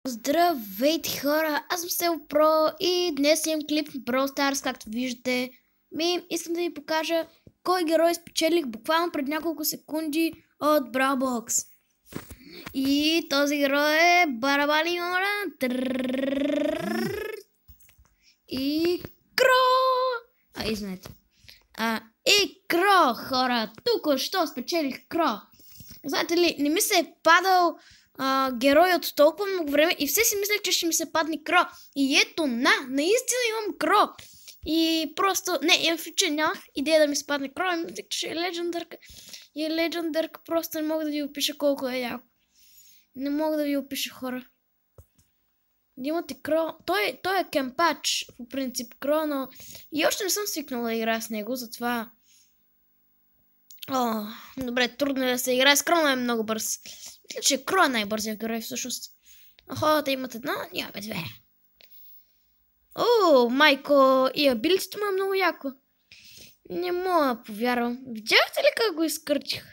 Здравейте хора, аз съм Сел Про и днес имам клип в Brawl Stars, както виждате. Искам да ви покажа кой герой спечелих буквално пред няколко секунди от Brawl Box. И този герой е Барабани Мора. И Кро! Извинете. И Кро, хора, тук що спечелих Кро. Знаете ли, не ми се е падал герой от толкова много време и все си мислех, че ще ми се падне Кро. И ето наистина имам Кро. И просто, че нямах идея да ми се падне Кро, и мислех, че е легендарка. И е легендарка, просто не мога да ви опиша колко е яко. Не мога да ви опиша, хора. Да имате Кро, той е кемпач, по принцип Кро, но и още не съм свикнала да игра с него, затова... Добре, трудно е да се играе с Кро, но е много бърз. Мисля, че Кро е най-бързия герой всъщност. Хората имат една, нямаме две. Майко, и абилитето му е много яко. Не мога да повярвам. Видяхте ли как го изкърчих?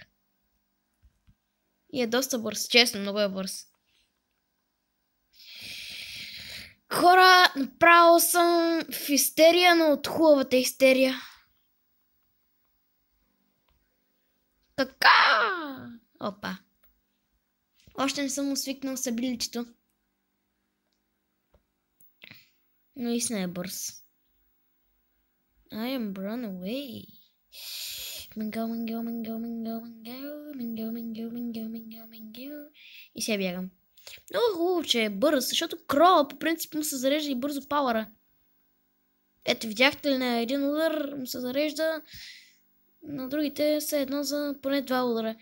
И е доста бърз, честно, много е бърз. Хора, направо съм в истерия, но от хубавата истерия. Опа. Още не съм свикнал с абилитето. Но истина е бърз. I am run away. Манго. И сега бягам. Много хубаво, че е бърз, защото Кро по принцип му се зарежда и бързо пауъра. Ето, видяхте ли, на един удар му се зарежда, на другите са едно за поне 2 удара.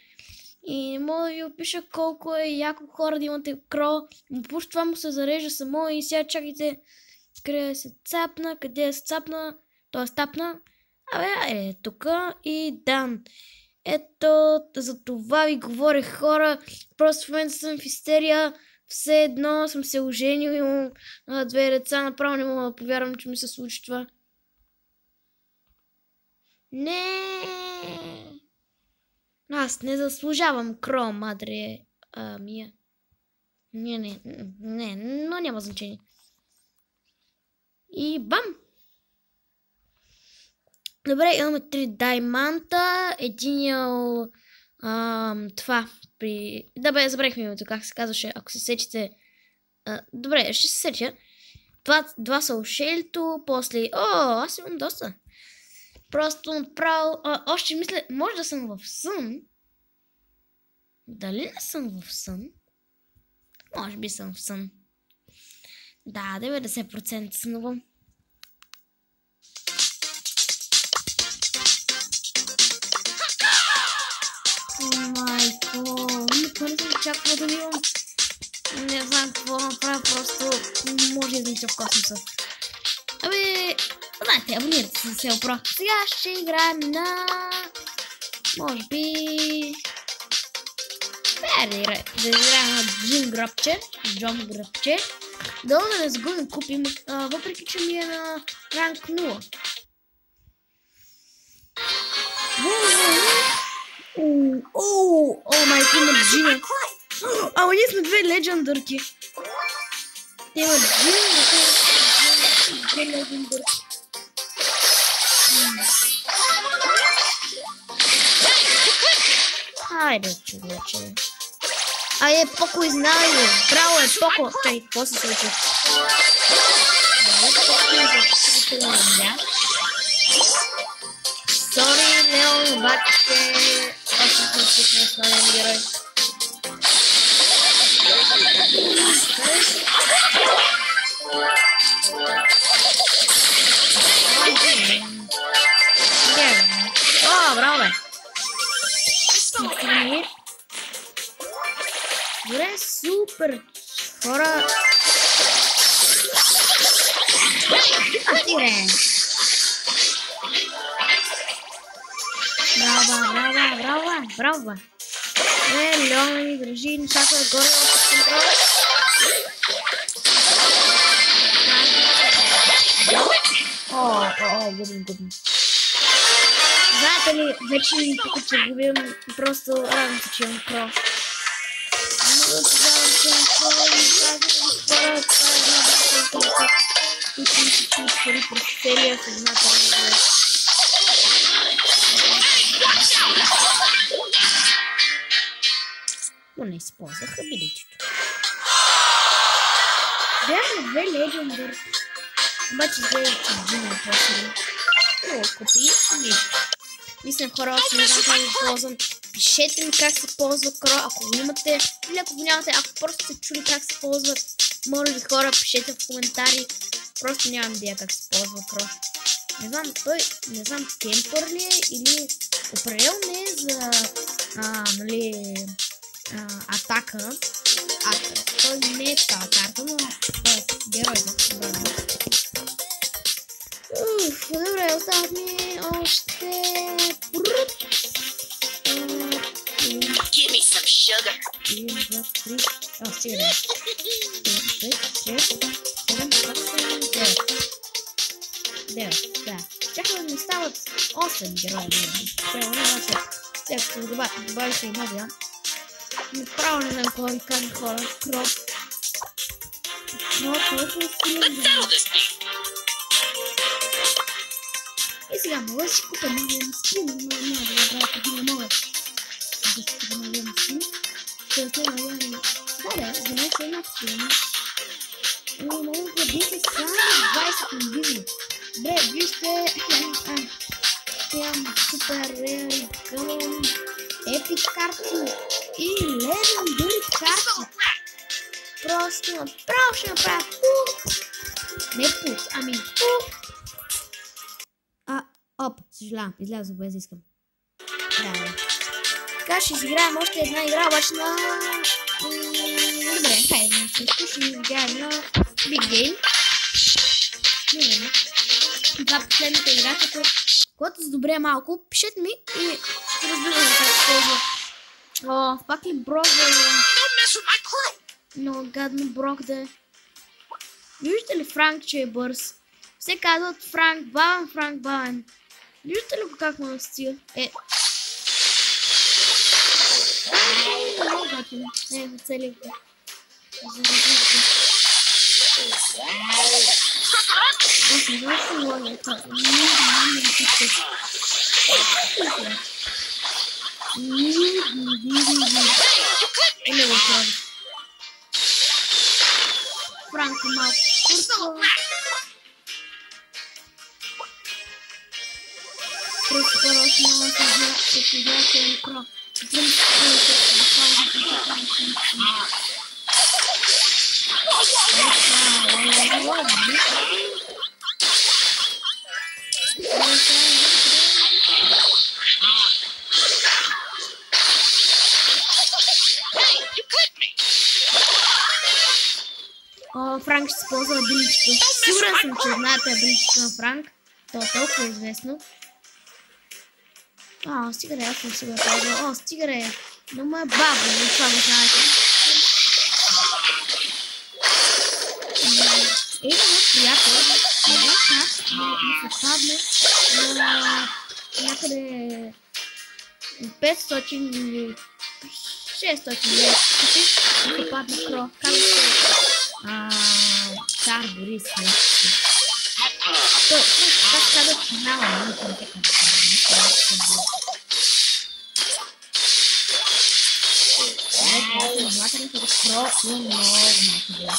И не мога да ви опиша колко е яко, хора, да имате Кро. Пуш това му се зарежда само и сега чакайте къде се цапна, къде се цапна, т.е. тапна. Тук и дан. Ето, за това ви говорех, хора. Просто в момента съм в истерия. Все едно съм се оженил, имам 2 деца. Направо не мога да повярвам, че ми се случи това. Не. Аз не заслужавам Кро, мадре мия. Не, но няма значение. И бам! Добре, имаме 3 дайманта. Единия това при... Да, забравихме името, как се казваше, ако се сечете. Добре, ще се сеча. Два са ушелито, после... аз имам доста. Просто направо... още мисля, може да съм в сън. Дали не съм в сън? Може би съм в сън. Да, 90% сънувам. Майко, никога не съм очаквала да имам. Не знам какво направя, просто може да излича в космоса. Знаете, абонирайте се за Сел Про. Сега ще играем на... Може би... Да играем на Джон Грабче. Долу да не загубим купим, въпреки че ми е на ранг 0. Майко, има Джина. Ама ние сме 2 легендарки. Те имат Джина, те имат 2 легендарки. Хайде, човече. Поко изнай, бе. Браво е, Поко. Чай, какво се случи? Сори, Леон, обаче... Аз съм свикнал с новия герой. Браво, бе. Добре, супер. Хора. Добре. Браво. Леон ни държи нещата горе от контрол. Губим. Знаете ли, вече ми тук, че губим, просто радвам се, че имам Кро. Но тогава ще които ми се случвали през целия съзнателен живот. Но не използваха билетито. Бяхме две легендари. Обаче изглежда, че Джина е по-силен. Много купи нищо. Мисля, хора, още не знам как да ползвам. Пишете ми как се ползва Кро, ако го имате. Или ако го нямате, ако просто сте чули как се ползва, моля ви хора, пишете в коментари. Просто нямам идея как се ползва Кро. Не знам, той, не знам, кемпър ли е или определено не е за, нали, атака. Той не е такава карта, но герой за добре. Добре, остават ми още... Give me some sugar. Стига. 9. Да. Чакаме да ми стават 8 героя. Сега ще добавя се и новия. Направо не знам кога ви кажа хора. Кроп. Но толкова силен. И сега мога да си купя новия на скин, но няма да го правя, като не мога да си купя новия на скин. Ще да новия на... Да, за мен ще една скин. И мога да бъде само 20 мобили. Добре, вижте... Имам супер рейли гън, епик карти и легендари карти. Просто направо ще направя пук. Не пук, ами пук. Оп, съжалявам, излязох без да искам. Да. Така ще изиграем още една игра, обаче на... Добре, хайде, ще изиграем на Big Game. Това е последната игра, когато задобря малко, пишете ми и ще разбираме как се ползва. Пак ли Брок да е... Много гадно Брок да е. Виждате ли Франк, че е бърз? Все казват Франк бавен. Виждате ли го как му настига? Много готино. За цели го. Аз не знам, че лога е това. Не го прави. Франк е малко курсва. Просто хора много се изглежда на Кро. Франк ще се ползва биличето. Сигурен съм, че знаете биличето на Франк. То е толкова известно. Стига, аз съм сигурен ползва. Стига, но ме е бавно, но това го знаете. Моят приятел, не знам как, но се падне на някъде 500 или 600 лет. Се падне Кро. Казва се Цар Борис нещо. Той, как казва финала, не съм така да кажа. Внимателно с Кро и много внимателно.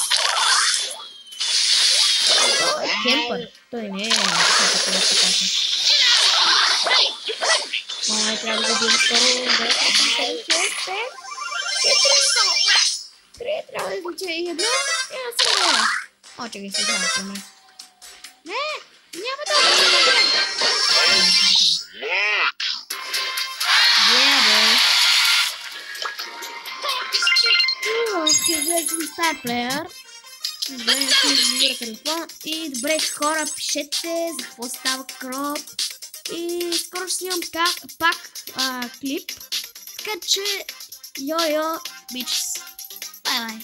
Той е кемпър. Той не е така да се казва. Трябва да бъдем скоро 3 трябва да излуча и едно. Чакай се, това е ме. Не, няма да бъде. Изглеждам Star Player. Добре, телефон. И добре, хора, пишете за какво става Кроп. И скоро ще снимам пак клип. Така че, йо-йо, бичес. Бай-бай.